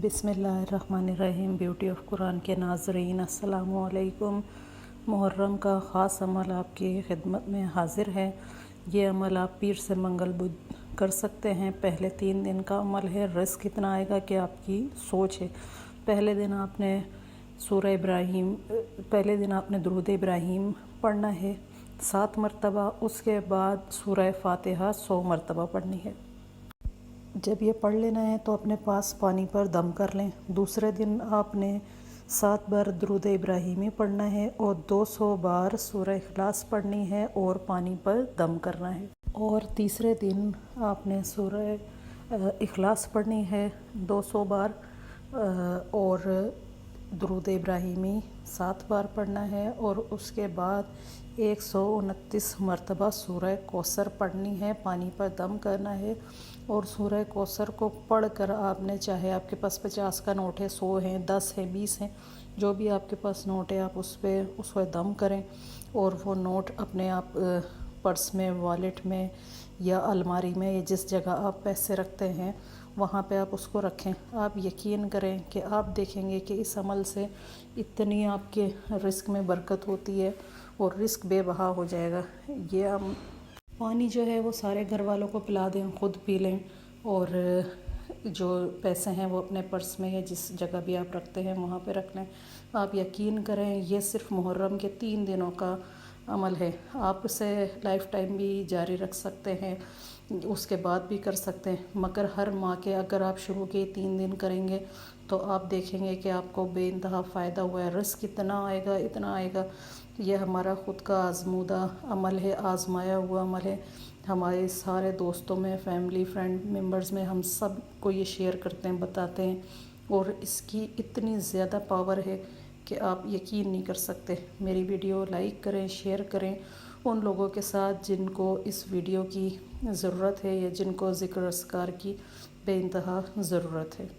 बिस्मिल्लाहिर्रहमानिर्रहीम। Beauty of Quran के नाज़रीन, अस्सलामु अलैकुम। मुहर्रम का ख़ास अमल आपकी खिदमत में हाज़िर है। ये अमल आप पीर से मंगल बुध कर सकते हैं। पहले 3 दिन का अमल है। रिस्क कितना आएगा कि आपकी सोच है। पहले दिन आपने दुरूद इब्राहीम पढ़ना है 7 मरतबा। उसके बाद सूरह फातिहा 100 मरतबा पढ़नी है। जब ये पढ़ लेना है तो अपने पास पानी पर दम कर लें। दूसरे दिन आपने 7 बार दुरूद इब्राहीमी पढ़ना है और 200 बार सूरह इखलास पढ़नी है और पानी पर दम करना है। और तीसरे दिन आपने सूरह इखलास पढ़नी है 200 बार और दुरूद इब्राहीमी 7 बार पढ़ना है और उसके बाद 129 मरतबा सूरह कौसर पढ़नी है, पानी पर दम करना है। और सूरह कौसर को पढ़कर आपने, चाहे आपके पास 50 का नोट है, 100 है, 10 है, 20 है, जो भी आपके पास नोट है आप उस पर दम करें और वो नोट अपने आप पर्स में, वॉलेट में या अलमारी में या जिस जगह आप पैसे रखते हैं वहाँ पे आप उसको रखें। आप यकीन करें कि आप देखेंगे कि इस अमल से इतनी आपके रिस्क में बरकत होती है और रिस्क बेबहा हो जाएगा। ये हम पानी जो है वो सारे घर वालों को पिला दें, ख़ुद पी लें और जो पैसे हैं वो अपने पर्स में या जिस जगह भी आप रखते हैं वहाँ पे रख लें। आप यकीन करें ये सिर्फ मुहर्रम के 3 दिनों का अमल है। आप इसे लाइफ टाइम भी जारी रख सकते हैं, उसके बाद भी कर सकते हैं, मगर हर माह के अगर आप शुरू के 3 दिन करेंगे तो आप देखेंगे कि आपको बेइंतहा फ़ायदा हुआ है। रिस्क इतना आएगा। ये हमारा ख़ुद का आज़मूदा अमल है, आज़माया हुआ अमल है। हमारे सारे दोस्तों में, फैमिली फ्रेंड मेंबर्स में हम सब को ये शेयर करते हैं, बताते हैं और इसकी इतनी ज़्यादा पावर है कि आप यकीन नहीं कर सकते। मेरी वीडियो लाइक करें, शेयर करें उन लोगों के साथ जिनको इस वीडियो की ज़रूरत है या जिनको ज़िक्र अस्कार की बेइंतहा ज़रूरत है।